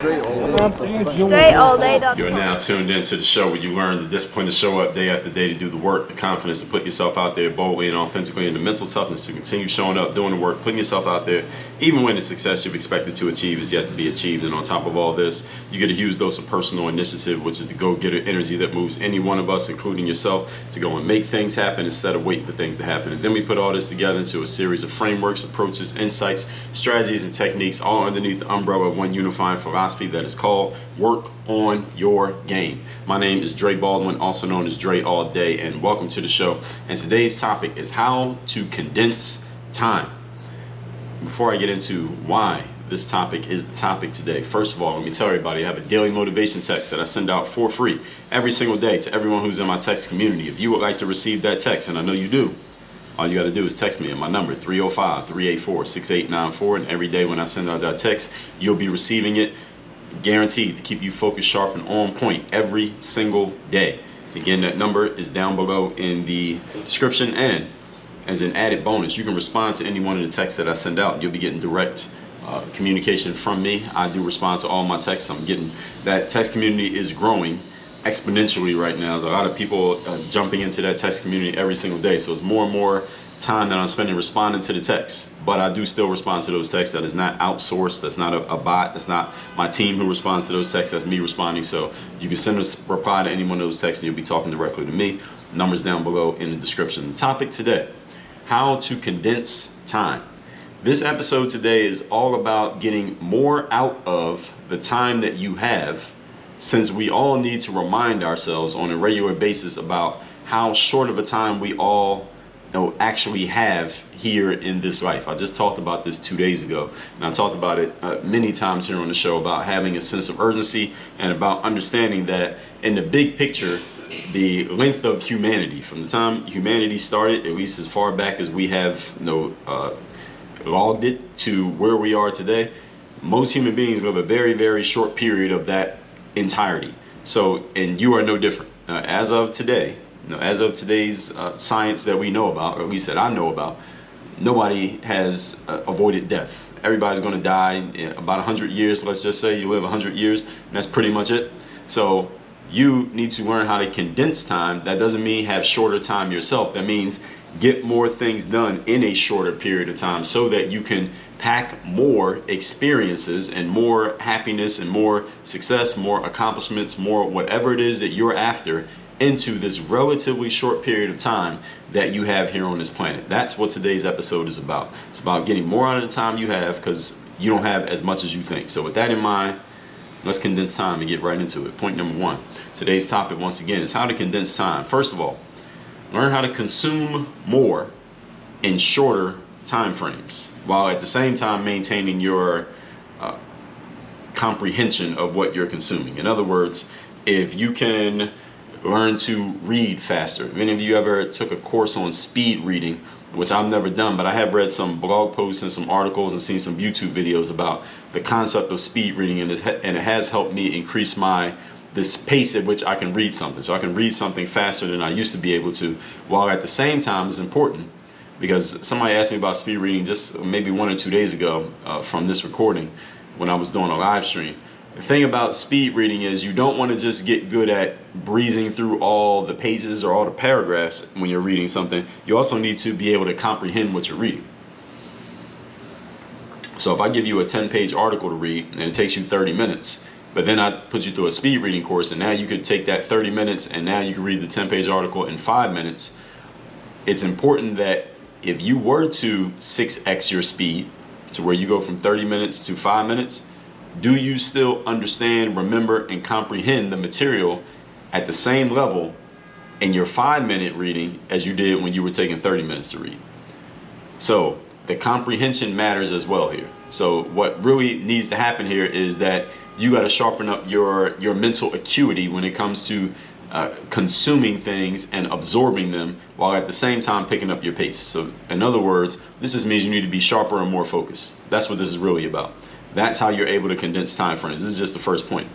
Straight all day. You're now tuned into the show where you learn the discipline to show up day after day to do the work, the confidence to put yourself out there boldly and authentically, and the mental toughness to continue showing up, doing the work, putting yourself out there, even when the success you've expected to achieve is yet to be achieved. And on top of all this, you get a huge dose of personal initiative, which is the go-getter energy that moves any one of us, including yourself, to go and make things happen instead of waiting for things to happen. And then we put all this together into a series of frameworks, approaches, insights, strategies, and techniques, all underneath the umbrella of one unifying philosophy that is called Work on Your Game. My name is Dre Baldwin, also known as Dre All Day, and welcome to the show. And today's topic is how to condense time. Before I get into why this topic is the topic today, first of all, let me tell everybody I have a daily motivation text that I send out for free every single day to everyone who's in my text community. If you would like to receive that text, and I know you do, all you got to do is text me at my number, 305-384-6894, and every day when I send out that text, you'll be receiving it, guaranteed to keep you focused, sharp, and on point every single day. Again, that number is down below in the description, and as an added bonus, you can respond to any one of the texts that I send out. You'll be getting direct communication from me. I do respond to all my texts. I'm getting that text community is growing exponentially right now. There's a lot of people jumping into that text community every single day, so it's more and more time that I'm spending responding to the texts. But I do still respond to those texts. That is not outsourced. That's not a bot. That's not my team who responds to those texts. That's me responding. So you can send a reply to any one of those texts and you'll be talking directly to me. Numbers down below in the description. The topic today, how to condense time. This episode today is all about getting more out of the time that you have, since we all need to remind ourselves on a regular basis about how short of a time we all actually have here in this life. I just talked about this 2 days ago, and I talked about it many times here on the show about having a sense of urgency and about understanding that in the big picture, the length of humanity, from the time humanity started, at least as far back as we have logged it, to where we are today, most human beings live a very, very short period of that entirety. So, and you are no different. As of today, as of today's science that we know about, or at least that I know about, nobody has avoided death. Everybody's going to die in about 100 years. Let's just say you live 100 years, and that's pretty much it. So you need to learn how to condense time. That doesn't mean have shorter time yourself. That means get more things done in a shorter period of time so that you can pack more experiences and more happiness and more success, more accomplishments, more whatever it is that you're after into this relatively short period of time that you have here on this planet. That's what today's episode is about. It's about getting more out of the time you have, because you don't have as much as you think. So with that in mind, let's condense time and get right into it. Point number one. Today's topic, once again, is how to condense time. First of all, learn how to consume more in shorter time frames, while at the same time maintaining your comprehension of what you're consuming. In other words, if you can learn to read faster. If any of you ever took a course on speed reading, which I've never done, but I have read some blog posts and some articles and seen some YouTube videos about the concept of speed reading, and it has helped me increase this pace at which I can read something. So I can read something faster than I used to be able to, while at the same time is important, because somebody asked me about speed reading just maybe 1 or 2 days ago from this recording when I was doing a live stream. The thing about speed reading is you don't want to just get good at breezing through all the pages or all the paragraphs when you're reading something. You also need to be able to comprehend what you're reading. So if I give you a 10-page article to read and it takes you 30 minutes, but then I put you through a speed reading course, and now you could take that 30 minutes and now you can read the 10-page article in 5 minutes. It's important that if you were to 6x your speed to where you go from 30 minutes to 5 minutes, do you still understand, remember, and comprehend the material at the same level in your 5-minute reading as you did when you were taking 30 minutes to read? So the comprehension matters as well here. So what really needs to happen here is that you got to sharpen up your mental acuity when it comes to consuming things and absorbing them, while at the same time picking up your pace. So in other words, this just means you need to be sharper and more focused. That's what this is really about. That's how you're able to condense time frames. This is just the first point.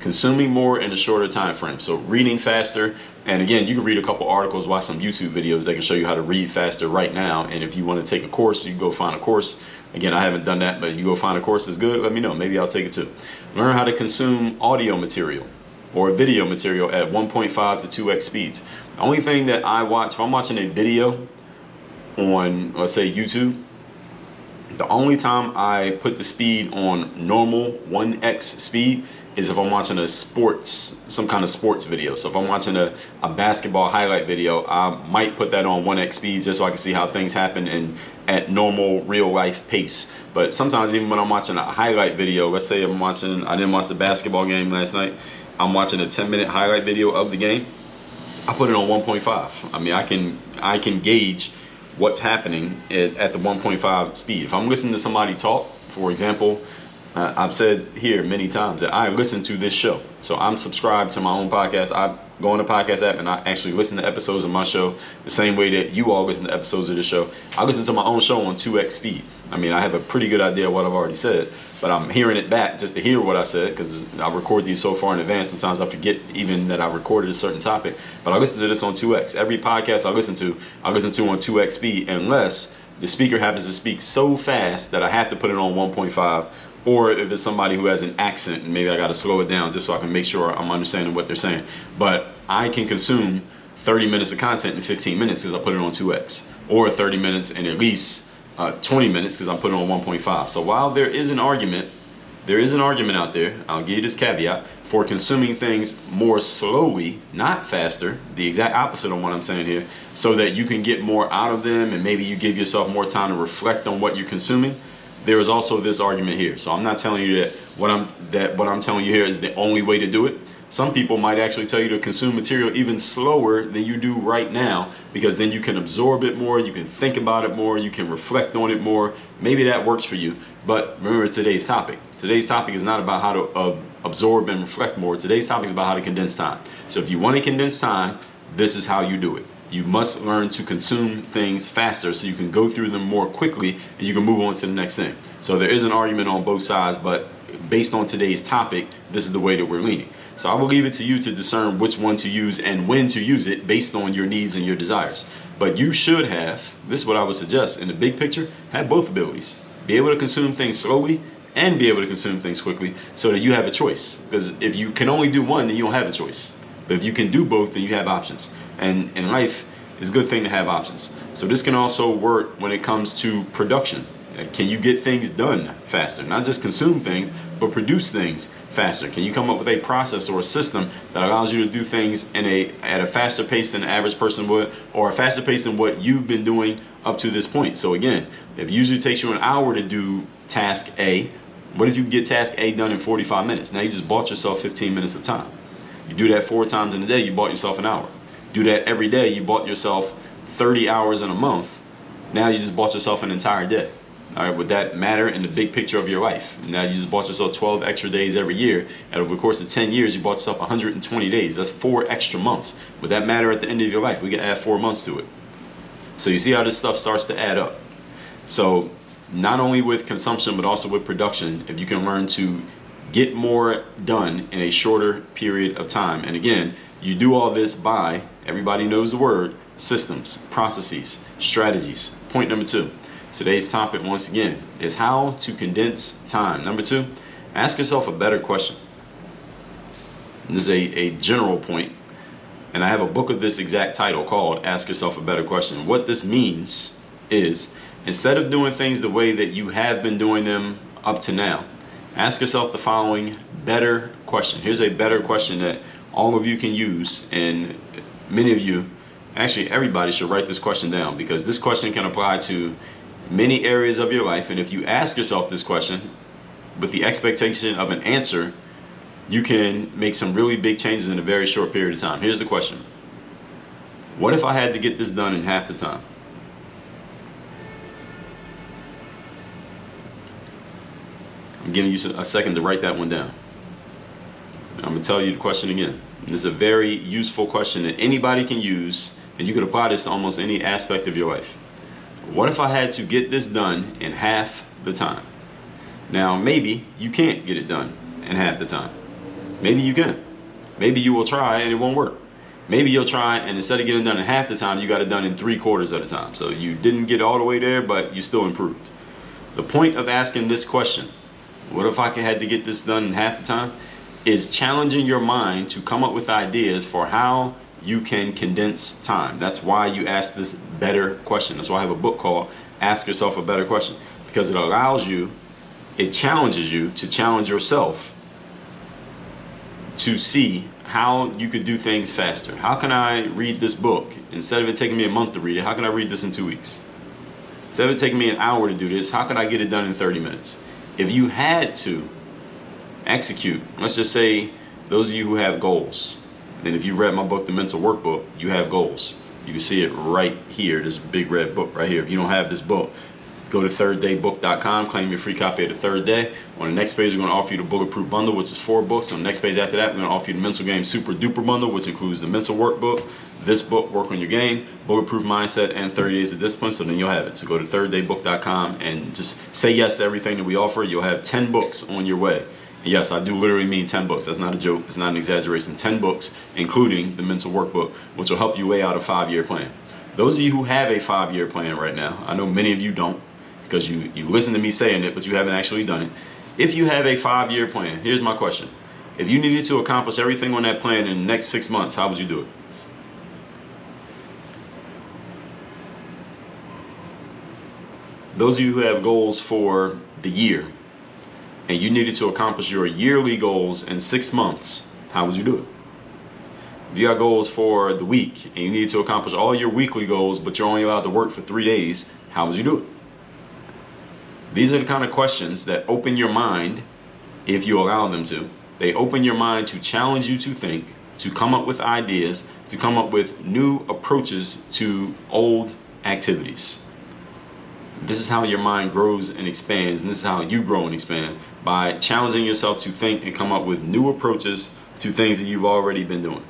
Consuming more in a shorter time frame. So reading faster. And again, you can read a couple articles, watch some YouTube videos that can show you how to read faster right now. And if you want to take a course, you can go find a course. Again, I haven't done that, but you go find a course that's good, let me know. Maybe I'll take it too. Learn how to consume audio material or video material at 1.5 to 2x speeds. The only thing that I watch, if I'm watching a video on, let's say, YouTube, the only time I put the speed on normal 1x speed is if I'm watching some kind of sports video. So if I'm watching a basketball highlight video, I might put that on 1x speed just so I can see how things happen and at normal real life pace. But sometimes even when I'm watching a highlight video, let's say I didn't watch the basketball game last night, I'm watching a 10-minute highlight video of the game, I put it on 1.5. I mean, I can gauge what's happening at the 1.5 speed. If I'm listening to somebody talk, for example, I've said here many times that I listen to this show. So I'm subscribed to my own podcast. I go on the podcast app and I actually listen to episodes of my show the same way that you all listen to episodes of the show. I listen to my own show on 2x speed. I mean, I have a pretty good idea of what I've already said, but I'm hearing it back just to hear what I said because I record these so far in advance. Sometimes I forget even that I recorded a certain topic, but I listen to this on 2x. Every podcast I listen to on 2x speed unless the speaker happens to speak so fast that I have to put it on 1.5. Or if it's somebody who has an accent and maybe I got to slow it down just so I can make sure I'm understanding what they're saying. But I can consume 30 minutes of content in 15 minutes because I put it on 2x, or 30 minutes in at least 20 minutes because I put it on 1.5. So while there is an argument out there, I'll give you this caveat, for consuming things more slowly, not faster, the exact opposite of what I'm saying here, so that you can get more out of them and maybe you give yourself more time to reflect on what you're consuming. There is also this argument here. So I'm not telling you that what I'm telling you here is the only way to do it. Some people might actually tell you to consume material even slower than you do right now, because then you can absorb it more, you can think about it more, you can reflect on it more. Maybe that works for you. But remember today's topic. Today's topic is not about how to absorb and reflect more. Today's topic is about how to condense time. So if you want to condense time, this is how you do it. You must learn to consume things faster so you can go through them more quickly and you can move on to the next thing. So there is an argument on both sides, but based on today's topic, this is the way that we're leaning. So I will leave it to you to discern which one to use and when to use it based on your needs and your desires. But you should have, this is what I would suggest, in the big picture, have both abilities. Be able to consume things slowly and be able to consume things quickly so that you have a choice. Because if you can only do one, then you don't have a choice. But if you can do both, then you have options. And in life, it's a good thing to have options. So this can also work when it comes to production. Can you get things done faster? Not just consume things, but produce things faster. Can you come up with a process or a system that allows you to do things at a faster pace than the average person would, or a faster pace than what you've been doing up to this point? So again, if it usually takes you an hour to do task A, what if you get task A done in 45 minutes? Now you just bought yourself 15 minutes of time. You do that 4 times in a day, you bought yourself an hour. Do that every day, you bought yourself 30 hours in a month. Now you just bought yourself an entire day. All right, would that matter in the big picture of your life? Now you just bought yourself 12 extra days every year, and over the course of 10 years, you bought yourself 120 days. That's 4 extra months. Would that matter at the end of your life? We can add 4 months to it. So you see how this stuff starts to add up. So not only with consumption, but also with production, if you can learn to get more done in a shorter period of time. And again, you do all this by, everybody knows the word, systems, processes, strategies. Point number 2. Today's topic, once again, is how to condense time. Number 2, ask yourself a better question. And this is a general point, and I have a book of this exact title called Ask Yourself a Better Question. What this means is, instead of doing things the way that you have been doing them up to now, ask yourself the following better question. Here's a better question that all of you can use, and many of you, actually everybody, should write this question down, because this question can apply to many areas of your life. And if you ask yourself this question with the expectation of an answer, you can make some really big changes in a very short period of time. Here's the question. What if I had to get this done in half the time? I'm giving you a second to write that one down. I'm going to tell you the question again. This is a very useful question that anybody can use, and you can apply this to almost any aspect of your life. What if I had to get this done in half the time? Now, maybe you can't get it done in half the time. Maybe you can. Maybe you will try and it won't work. Maybe you'll try and instead of getting it done in half the time, you got it done in 3/4 of the time. So you didn't get all the way there, but you still improved. The point of asking this question what if I had to get this done in half the time, is challenging your mind to come up with ideas for how you can condense time. That's why you ask this better question. That's why I have a book called Ask Yourself a Better Question, because it challenges you to challenge yourself to see how you could do things faster. How can I read this book? Instead of it taking me a month to read it, how can I read this in 2 weeks? Instead of it taking me an hour to do this, how can I get it done in 30 minutes? If you had to execute, let's just say those of you who have goals, and if you read my book, The Mental Workbook, you have goals. You can see it right here, this big red book right here. If you don't have this book, go to thirddaybook.com, claim your free copy of the third day. On the next page, we're going to offer you the Bulletproof Bundle, which is 4 books. On the next page after that, we're going to offer you the Mental Game Super Duper Bundle, which includes the Mental Workbook, this book, Work on Your Game, Bulletproof Mindset, and 30 Days of Discipline. So then you'll have it. So go to thirddaybook.com and just say yes to everything that we offer. You'll have 10 books on your way. And yes, I do literally mean 10 books. That's not a joke. It's not an exaggeration. 10 books, including the Mental Workbook, which will help you lay out a 5-year plan. Those of you who have a 5-year plan right now, I know many of you don't, because you listen to me saying it, but you haven't actually done it. If you have a 5-year plan, here's my question. If you needed to accomplish everything on that plan in the next 6 months, how would you do it? Those of you who have goals for the year, and you needed to accomplish your yearly goals in 6 months, how would you do it? If you got goals for the week, and you need to accomplish all your weekly goals, but you're only allowed to work for 3 days, how would you do it? These are the kind of questions that open your mind, if you allow them to. They open your mind to challenge you to think, to come up with ideas, to come up with new approaches to old activities. This is how your mind grows and expands, and this is how you grow and expand, by challenging yourself to think and come up with new approaches to things that you've already been doing.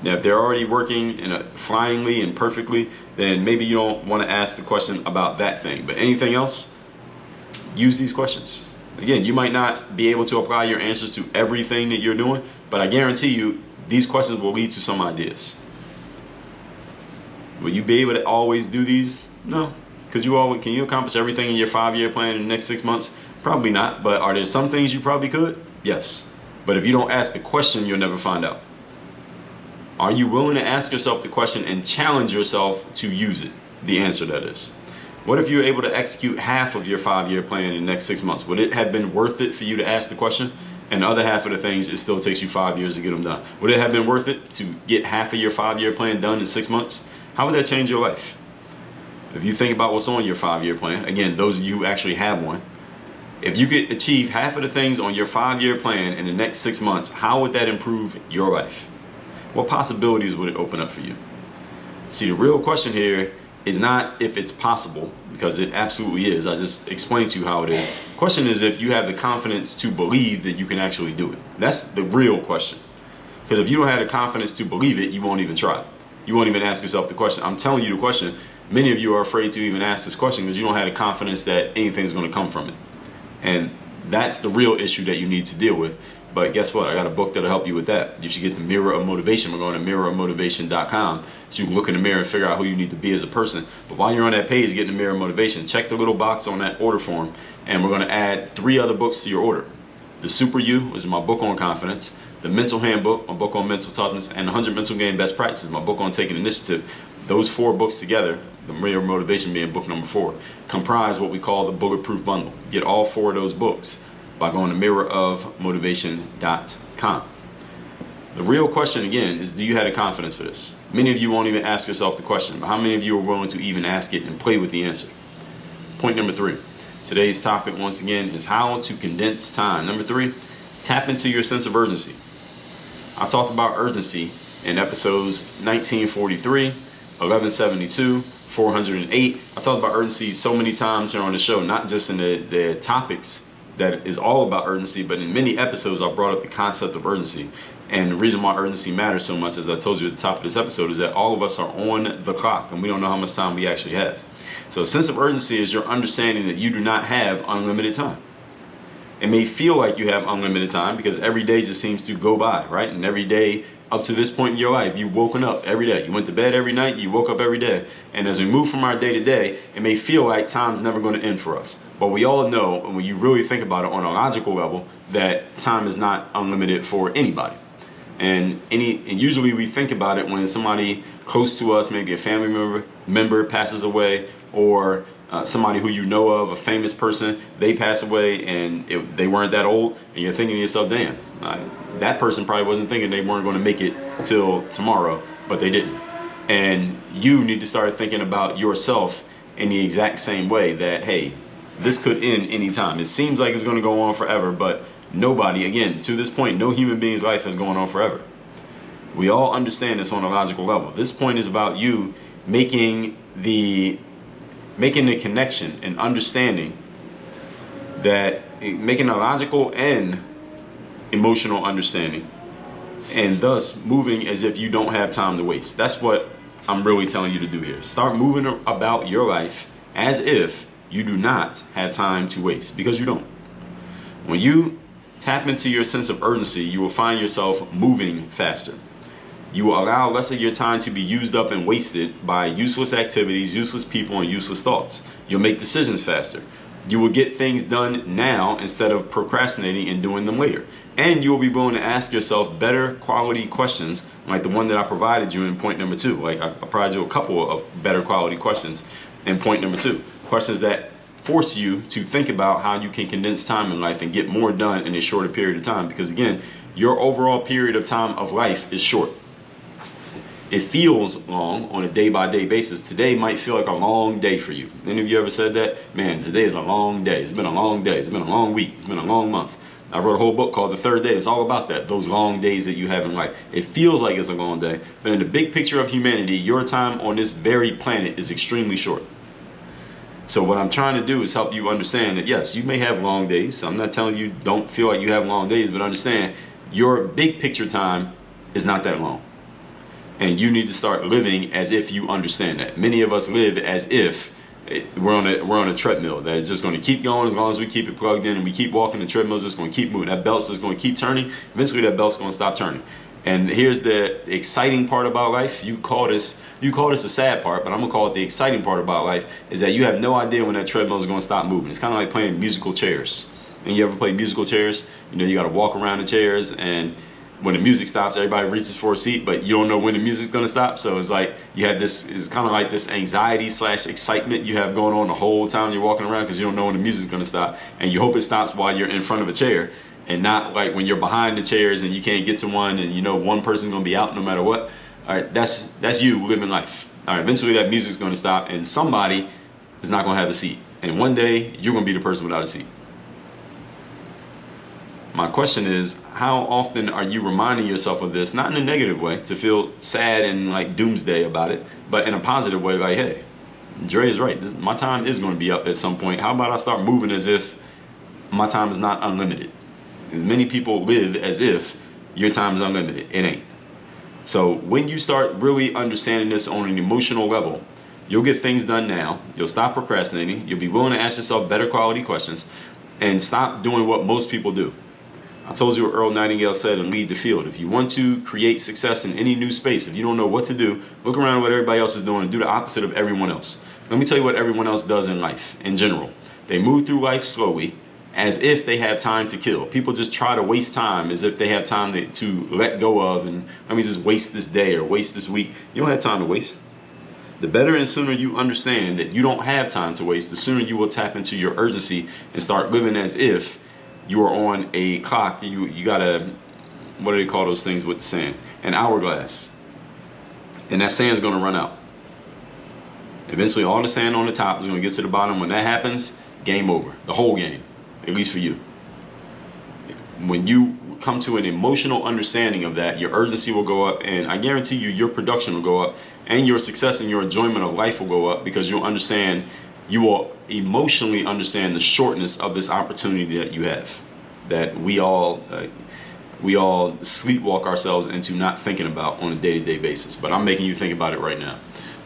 Now, if they're already working flyingly and perfectly, then maybe you don't want to ask the question about that thing. But anything else, use these questions. Again, you might not be able to apply your answers to everything that you're doing, but I guarantee you these questions will lead to some ideas. Will you be able to always do these? No. Can you accomplish everything in your 5-year plan in the next 6 months? Probably not. But are there some things you probably could? Yes. But if you don't ask the question, you'll never find out. Are you willing to ask yourself the question and challenge yourself to use it? The answer, that is. What if you were able to execute half of your 5-year plan in the next 6 months? Would it have been worth it for you to ask the question? And the other half of the things, it still takes you 5 years to get them done. Would it have been worth it to get half of your 5-year plan done in 6 months? How would that change your life? If you think about what's on your 5-year plan, again, those of you who actually have one, if you could achieve half of the things on your 5-year plan in the next 6 months, how would that improve your life? What possibilities would it open up for you? See, the real question here is not if it's possible, because it absolutely is. I just explained to you how it is. The question is if you have the confidence to believe that you can actually do it. That's the real question. Because if you don't have the confidence to believe it, you won't even try. You won't even ask yourself the question. I'm telling you the question. Many of you are afraid to even ask this question because you don't have the confidence that anything's going to come from it. And that's the real issue that you need to deal with. But guess what? I got a book that'll help you with that. You should get the Mirror of Motivation. We're going to mirrorofmotivation.com so you can look in the mirror and figure out who you need to be as a person. But while you're on that page, getting the Mirror of Motivation, check the little box on that order form, and we're going to add 3 other books to your order. The Super You, which is my book on confidence, the Mental Handbook, my book on mental toughness, and the 100 Mental Game Best Practices, my book on taking initiative. Those 4 books together, the Mirror of Motivation being book number 4, comprise what we call the Bulletproof Bundle. Get all 4 of those books by going to mirrorofmotivation.com. The real question again is, do you have the confidence for this? Many of you won't even ask yourself the question, but how many of you are willing to even ask it and play with the answer? Point number 3. Today's topic once again is how to condense time. Number 3, tap into your sense of urgency. I talked about urgency in episodes 1943, 1172, 408. I talked about urgency so many times here on the show, not just in the topics that is all about urgency, but in many episodes I brought up the concept of urgency. And the reason why urgency matters so much, as I told you at the top of this episode, is that all of us are on the clock and we don't know how much time we actually have. So a sense of urgency is your understanding that you do not have unlimited time. It may feel like you have unlimited time because every day just seems to go by, right? And every day up to this point in your life, you've woken up every day. You went to bed every night, you woke up every day. And as we move from our day to day, it may feel like time's never going to end for us. But we all know, and when you really think about it on a logical level, that time is not unlimited for anybody. And usually we think about it when somebody close to us, maybe a family member passes away, or somebody who you know of, a famous person, they pass away and they weren't that old, and you're thinking to yourself, damn, that person probably wasn't thinking they weren't going to make it till tomorrow, but they didn't. And you need to start thinking about yourself in the exact same way, that, hey, this could end anytime. It seems like it's going to go on forever, but nobody, again, to this point, no human being's life has gone on forever. We all understand this on a logical level. This point is about you making the connection and understanding that, making a logical and emotional understanding, and thus moving as if you don't have time to waste. That's what I'm really telling you to do here. Start moving about your life as if you do not have time to waste, because you don't. When you tap into your sense of urgency, you will find yourself moving faster. You will allow less of your time to be used up and wasted by useless activities, useless people, and useless thoughts. You'll make decisions faster. You will get things done now instead of procrastinating and doing them later. And you will be willing to ask yourself better quality questions, like the one that I provided you in point number 2. Like I provided you a couple of better quality questions in point number 2. Questions that force you to think about how you can condense time in life and get more done in a shorter period of time. Because again, your overall period of time of life is short. It feels long on a day-by-day basis. Today might feel like a long day for you. Any of you ever said that? Man, today is a long day. It's been a long day. It's been a long week. It's been a long month. I wrote a whole book called The Third Day. It's all about that, those long days that you have in life. It feels like it's a long day, but in the big picture of humanity, your time on this very planet is extremely short. So what I'm trying to do is help you understand that, yes, you may have long days. I'm not telling you don't feel like you have long days, but understand your big picture time is not that long. And you need to start living as if you understand that. Many of us live as if we're on a treadmill that is just going to keep going as long as we keep it plugged in and we keep walking. The treadmill's just going to keep moving. That belt's just going to keep turning. Eventually, that belt's going to stop turning. And here's the exciting part about life. You call this a sad part, but I'm gonna call it the exciting part about life, is that you have no idea when that treadmill is going to stop moving. It's kind of like playing musical chairs. And you ever play musical chairs? You know, you got to walk around the chairs, and when the music stops, everybody reaches for a seat, but you don't know when the music's going to stop. So it's like you have this, it's kind of like this anxiety / excitement you have going on the whole time you're walking around, because you don't know when the music's going to stop, and you hope it stops while you're in front of a chair, and not like when you're behind the chairs and you can't get to one, and you know one person's going to be out no matter what. All right, that's you living life. All right, eventually that music's going to stop, and somebody is not going to have a seat, and one day you're going to be the person without a seat. My question is, how often are you reminding yourself of this, not in a negative way, to feel sad and like doomsday about it, but in a positive way, like, hey, Dre is right. My time is going to be up at some point. How about I start moving as if my time is not unlimited? As many people live as if your time is unlimited. It ain't. So when you start really understanding this on an emotional level, you'll get things done now. You'll stop procrastinating. You'll be willing to ask yourself better quality questions and stop doing what most people do. I told you what Earl Nightingale said in Lead the Field. If you want to create success in any new space, if you don't know what to do, look around at what everybody else is doing and do the opposite of everyone else. Let me tell you what everyone else does in life in general. They move through life slowly as if they have time to kill. People just try to waste time as if they have time to let go of, and let me just waste this day or waste this week. You don't have time to waste. The better and sooner you understand that you don't have time to waste, the sooner you will tap into your urgency and start living as if you are on a clock. You got a, what do they call those things with the sand? An hourglass. And that sand's going to run out. Eventually all the sand on the top is going to get to the bottom. When that happens, game over. The whole game, at least for you. When you come to an emotional understanding of that, your urgency will go up, and I guarantee you your production will go up, and your success and your enjoyment of life will go up, because you'll understand, you will emotionally understand the shortness of this opportunity that you have, that we all sleepwalk ourselves into not thinking about on a day-to-day basis. But I'm making you think about it right now.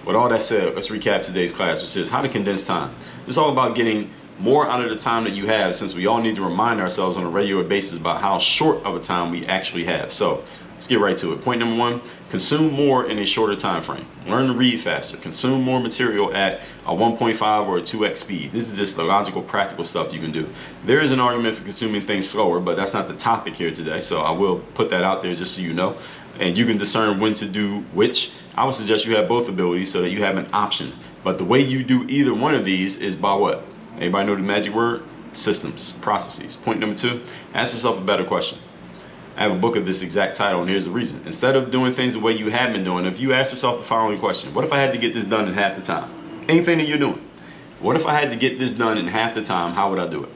With all that said, let's recap today's class, which is how to condense time. It's all about getting more out of the time that you have, since we all need to remind ourselves on a regular basis about how short of a time we actually have. So let's get right to it. Point number one, consume more in a shorter time frame. Learn to read faster. Consume more material at a 1.5 or a 2x speed. This is just the logical, practical stuff you can do. There is an argument for consuming things slower, but that's not the topic here today, so I will put that out there just so you know. And you can discern when to do which. I would suggest you have both abilities so that you have an option. But the way you do either one of these is by what? Everybody know the magic word? Systems, processes. Point number two, ask yourself a better question. I have a book of this exact title, and here's the reason. Instead of doing things the way you have been doing, if you ask yourself the following question: what if I had to get this done in half the time? Anything that you're doing. What if I had to get this done in half the time? How would I do it?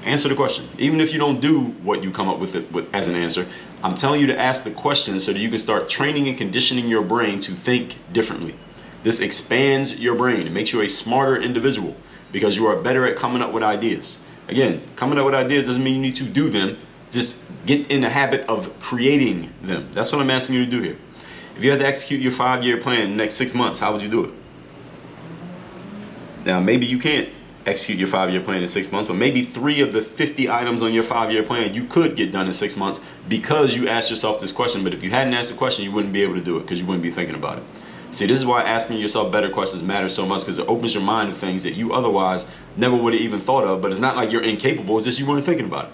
Answer the question. Even if you don't do what you come up with as an answer, I'm telling you to ask the question so that you can start training and conditioning your brain to think differently. This expands your brain. It makes you a smarter individual because you are better at coming up with ideas. Again, coming up with ideas doesn't mean you need to do them. Just get in the habit of creating them. That's what I'm asking you to do here. If you had to execute your 5-year plan in the next 6 months, how would you do it? Now, maybe you can't execute your 5-year plan in 6 months, but maybe 3 of the 50 items on your 5-year plan you could get done in 6 months because you asked yourself this question. But if you hadn't asked the question, you wouldn't be able to do it because you wouldn't be thinking about it. See, this is why asking yourself better questions matters so much, because it opens your mind to things that you otherwise never would have even thought of. But it's not like you're incapable, it's just you weren't thinking about it.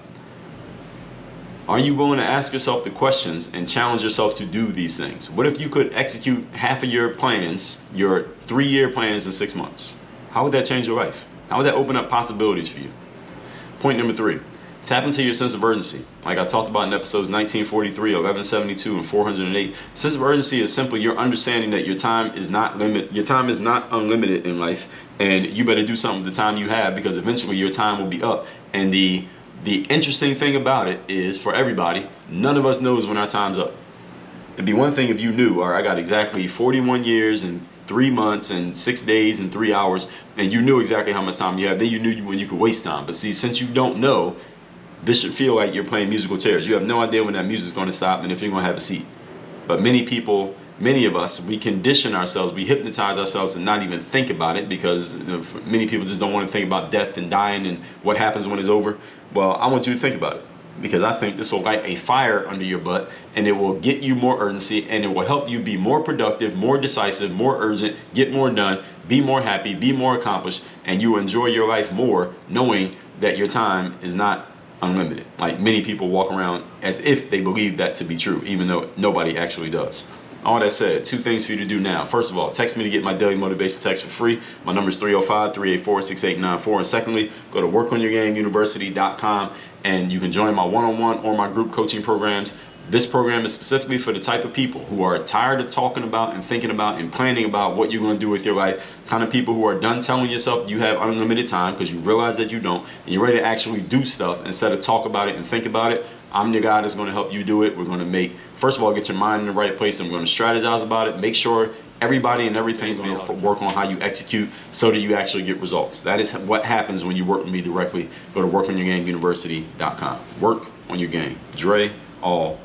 Are you willing to ask yourself the questions and challenge yourself to do these things? What if you could execute half of your plans, your 3-year plans, in 6 months? How would that change your life? How would that open up possibilities for you? Point number 3, tap into your sense of urgency. Like I talked about in episodes 1943, 1172, and 408. Sense of urgency is simply your understanding that your time is not unlimited in life, and you better do something with the time you have, because eventually your time will be up. And the interesting thing about it is, for everybody, none of us knows when our time's up. It'd be one thing if you knew, all right, I got exactly 41 years and 3 months and 6 days and 3 hours, and you knew exactly how much time you have. Then you knew when you could waste time. But see, since you don't know, this should feel like you're playing musical chairs. You have no idea when that music's going to stop and if you're going to have a seat. But many people, many of us, we condition ourselves, we hypnotize ourselves to not even think about it, because many people just don't want to think about death and dying and what happens when it's over. Well, I want you to think about it, because I think this will light a fire under your butt, and it will get you more urgency, and it will help you be more productive, more decisive, more urgent, get more done, be more happy, be more accomplished, and you will enjoy your life more knowing that your time is not unlimited. Like many people walk around as if they believe that to be true, even though nobody actually does. All that said, 2 things for you to do now. First of all, text me to get my daily motivation text for free. My number is 305-384-6894. And secondly, go to workonyourgameuniversity.com and you can join my one-on-one or my group coaching programs. This program is specifically for the type of people who are tired of talking about and thinking about and planning about what you're going to do with your life. Kind of people who are done telling yourself you have unlimited time because you realize that you don't, and you're ready to actually do stuff instead of talk about it and think about it. I'm the guy that's going to help you do it. We're going to first of all, get your mind in the right place, and we're going to strategize about it. Make sure everybody and everything's going to work on how you execute so that you actually get results. That is what happens when you work with me directly. Go to workonyourgameuniversity.com. Work on your game. Dre, all